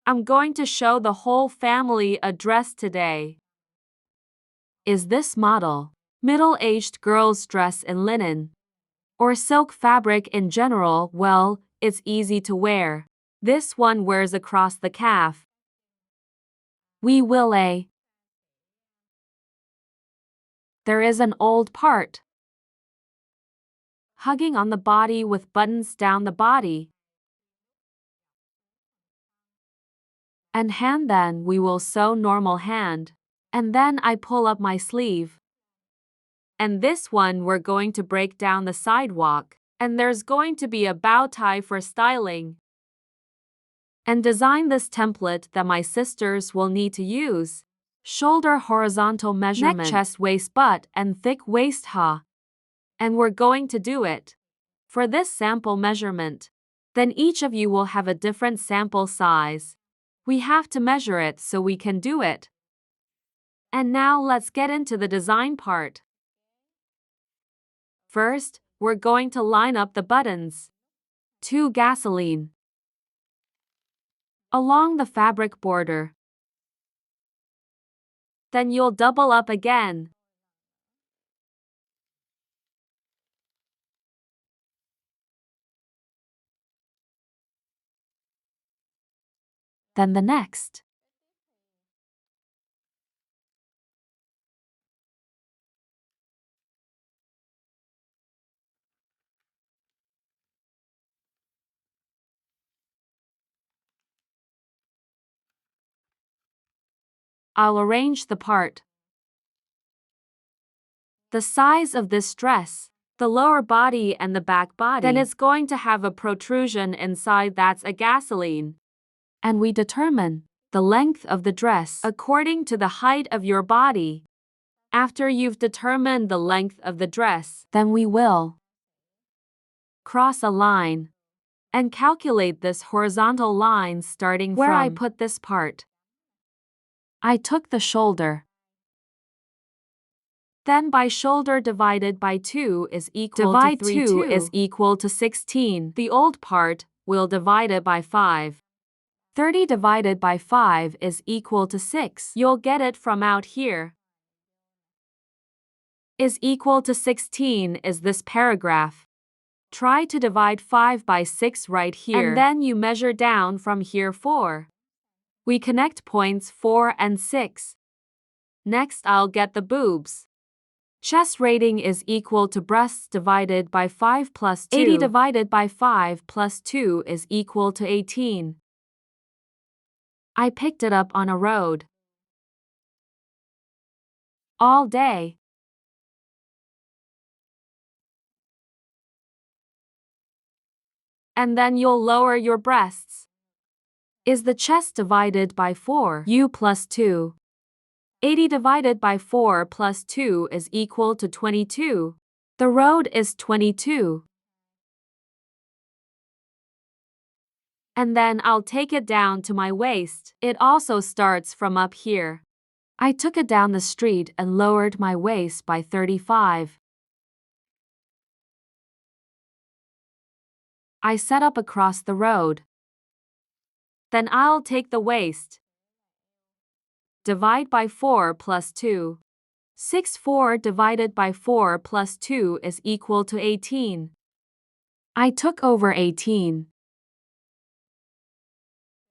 I'm going to show the whole family a dress today. Is this model middle-aged girl's dress in linen or silk fabric in general? Well, it's easy to wear. This one wears across the calf. We will a. There is an old part hugging on the body with buttons down the body. And hand, then we will sew normal hand. And then I pull up my sleeve. And this one we're going to break down the sidewalk. And there's going to be a bow tie for styling. And design this template that my sisters will need to use. Shoulder horizontal measurement, neck, chest, waist, butt, and thick waist ha. And we're going to do it for this sample measurement. Then each of you will have a different sample size. We have to measure it so we can do it. And now let's get into the design part. First, we're going to line up the buttons. 2 gasoline along the fabric border. Then you'll double up again. Then the next. I'll arrange the part. The size of this dress, the lower body and the back body, then it's going to have a protrusion inside that's a gasoline. And we determine the length of the dress according to the height of your body. After you've determined the length of the dress, then we will cross a line and calculate this horizontal line starting where I put this part. I took the shoulder. Then by shoulder divided by 2 is equal to 3. 2 is equal to 16. The old part, we'll divide it by 5. 30 divided by 5 is equal to 6. You'll get it from out here. Is equal to 16 is this paragraph. Try to divide 5 by 6 right here. And then you measure down from here 4. We connect points 4 and 6. Next I'll get the boobs. Chest rating is equal to breasts divided by 5 plus 2. 80 divided by 5 plus 2 is equal to 18. I picked it up on a road. All day. And then you'll lower your breasts. Is the chest divided by 4? U plus 2. 80 divided by 4 plus 2 is equal to 22. The road is 22. And then I'll take it down to my waist. It also starts from up here. I took it down the street and lowered my waist by 35. I set up across the road. Then I'll take the waist. Divide by 4 plus 2. 6 4 divided by 4 plus 2 is equal to 18. I took over 18.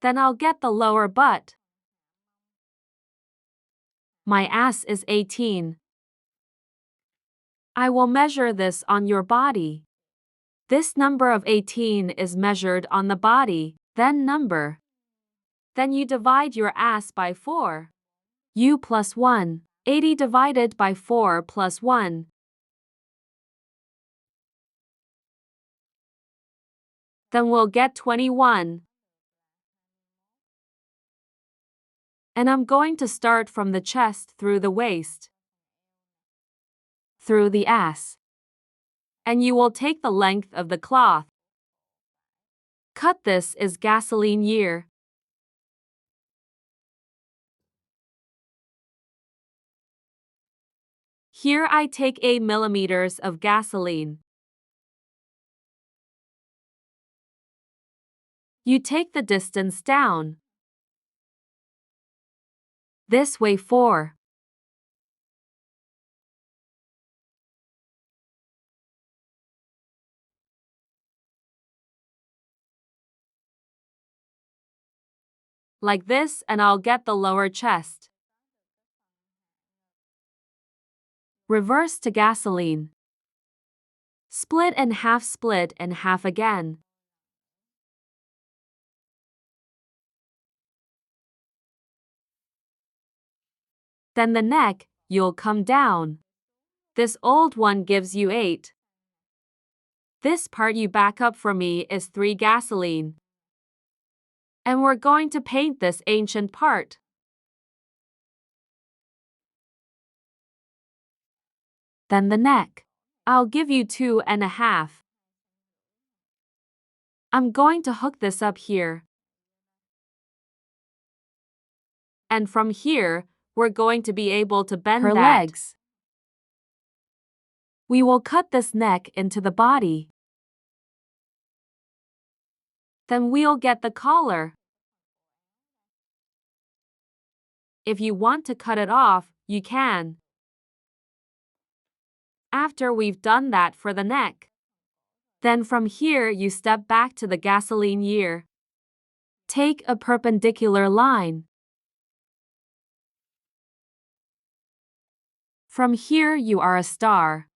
Then I'll get the lower butt. My ass is 18. I will measure this on your body. This number of 18 is measured on the body, then number. Then you divide your ass by 4. U plus 1. 80 divided by 4 plus 1. Then we'll get 21. And I'm going to start from the chest through the waist, through the ass. And you will take the length of the cloth. Cut. This is gasoline year. Here I take 8 millimeters of gasoline. You take the distance down. This way 4. Like this, and I'll get the lower chest. Reverse to gasoline. Split and half again. Then the neck, you'll come down. This old one gives you 8. This part you back up for me is 3 gasoline. And we're going to paint this ancient part. Then the neck. I'll give you 2.5. I'm going to hook this up here. And from here, we're going to be able to bend her that. legs. We will cut this neck into the body. Then we'll get the collar. If you want to cut it off, you can. After we've done that for the neck. Then from here you step back to the gasoline year. Take a perpendicular line. From here you are a star.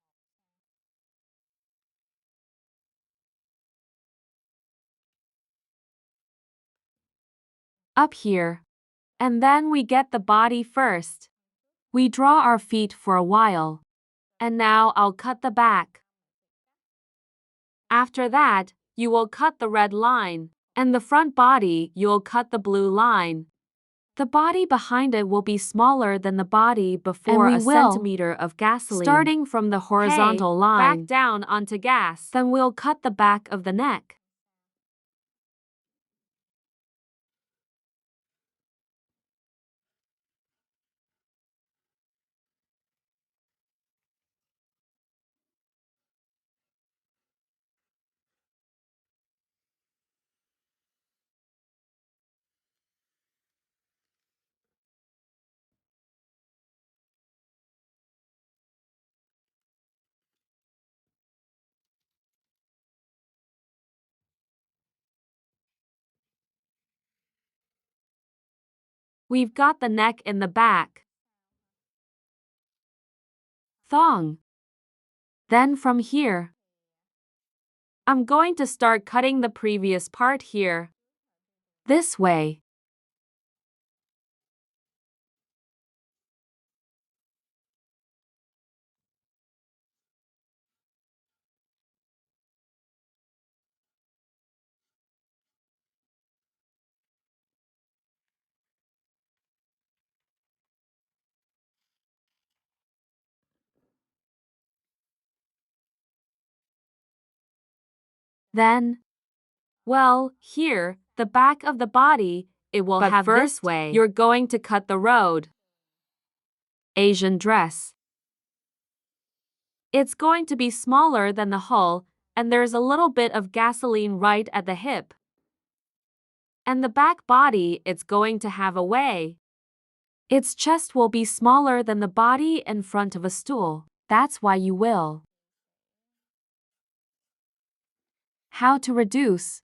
Up here. And then we get the body first. We draw our feet for a while. And now I'll cut the back. After that, you will cut the red line. And the front body, you'll cut the blue line. The body behind it will be smaller than the body before And a centimeter of gasoline. Starting from the horizontal line. Back down onto gas. Then we'll cut the back of the neck. We've got the neck in the back. Thong. Then from here, I'm going to start cutting the previous part here. This way. Then, well, here, the back of the body, it will have first, this way. You're going to cut the road. Asian dress. It's going to be smaller than the hull, and there's a little bit of gasoline right at the hip. And the back body, it's going to have a way. Its chest will be smaller than the body in front of a stool. That's why you will. How to reduce.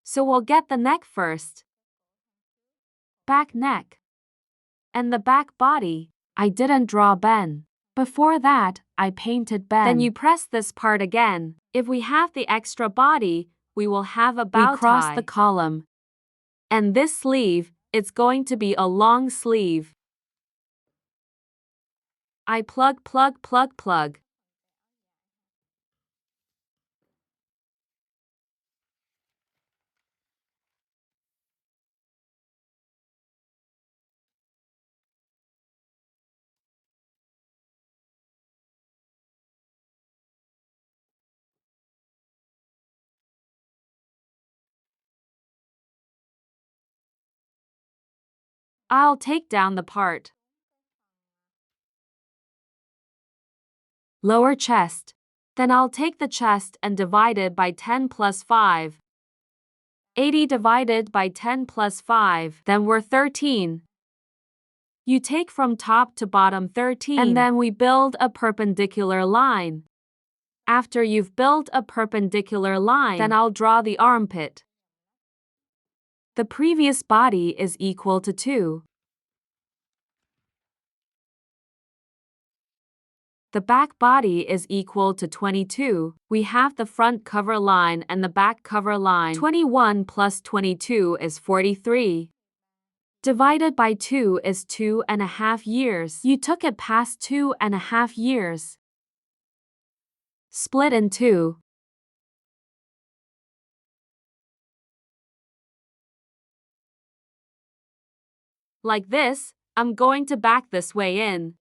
So we'll get the neck first. Back neck. And the back body. I didn't draw Ben. Before that, I painted Ben. Then you press this part again. If we have the extra body, we will have a bow tie. We cross the column. And this sleeve, it's going to be a long sleeve. I plug. I'll take down the part. Lower chest. Then I'll take the chest and divide it by 10 plus 5. 80 divided by 10 plus 5. Then we're 13. You take from top to bottom 13, and then we build a perpendicular line. After you've built a perpendicular line, then I'll draw the armpit. The previous body is equal to 2. The back body is equal to 22. We have the front cover line and the back cover line. 21 plus 22 is 43. Divided by 2 is 2.5 years. You took it past 2.5 years. Split in 2. Like this, I'm going to back this way in.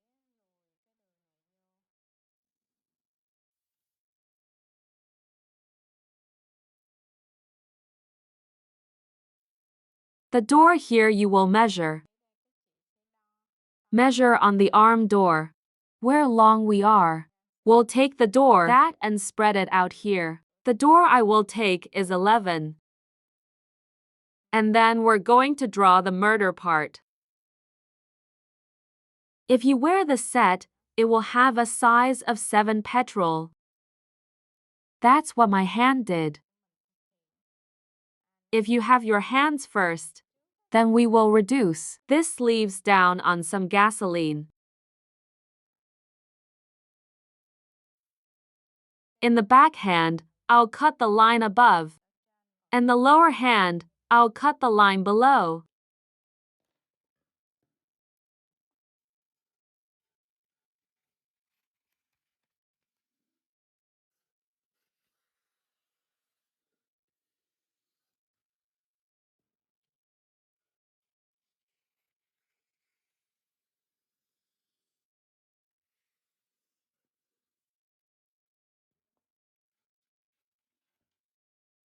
The door here you will measure. Measure on the arm door. Where long we are. We'll take the door that and spread it out here. The door I will take is 11. And then we're going to draw the murder part. If you wear the set, it will have a size of 7 petrol. That's what my hand did. If you have your hands first, then we will reduce this sleeves down on some gasoline. In the back hand, I'll cut the line above. And the lower hand, I'll cut the line below.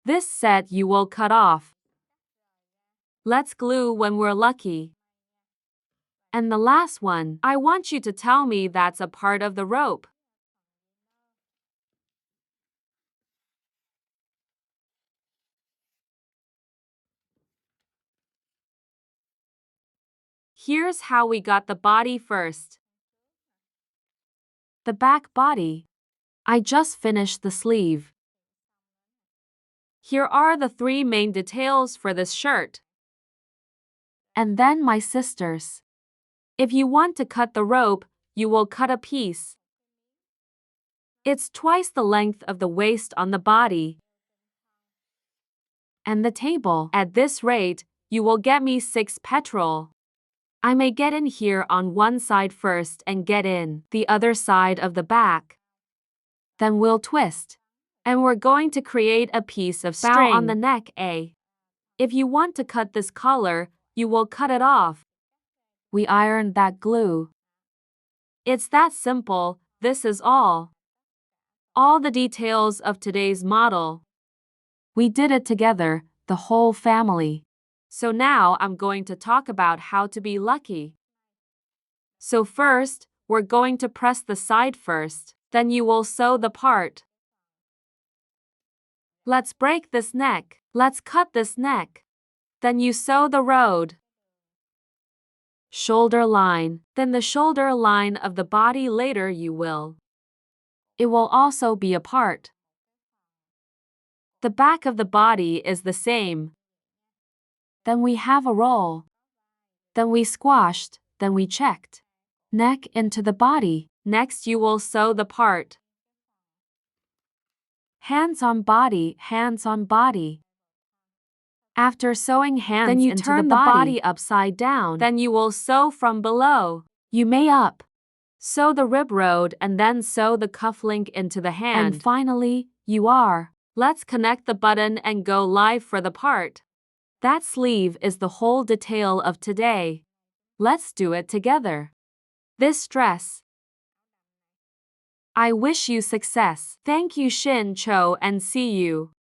This set you will cut off. Let's glue when we're lucky. And the last one, I want you to tell me that's a part of the rope. Here's how we got the body first. The back body. I just finished the sleeve. Here are the 3 main details for this shirt. And then my sisters. If you want to cut the rope, you will cut a piece. It's twice the length of the waist on the body. And the table. At this rate, you will get me 6 petrol. I may get in here on one side first and get in the other side of the back. Then we'll twist. And we're going to create a piece of string bow on the neck, eh? If you want to cut this collar, you will cut it off. We ironed that glue. It's that simple, this is all. All the details of today's model. We did it together, the whole family. So now I'm going to talk about how to be lucky. So first, we're going to press the side first, then you will sew the part. Let's break this neck. Let's cut this neck. Then you sew the road. Shoulder line. Then the shoulder line of the body later you will. It will also be a part. The back of the body is the same. Then we have a roll. Then we squashed, then we checked. Neck into the body. Next you will sew the part. Hands on body, hands on body. After sewing hands then you into turn the body upside down. Then you will sew from below. You may up. Sew the rib road and then sew the cufflink into the hand. And finally, you are. Let's connect the button and go live for the part. That sleeve is the whole detail of today. Let's do it together. This dress. I wish you success. Thank you Shin Cho and see you.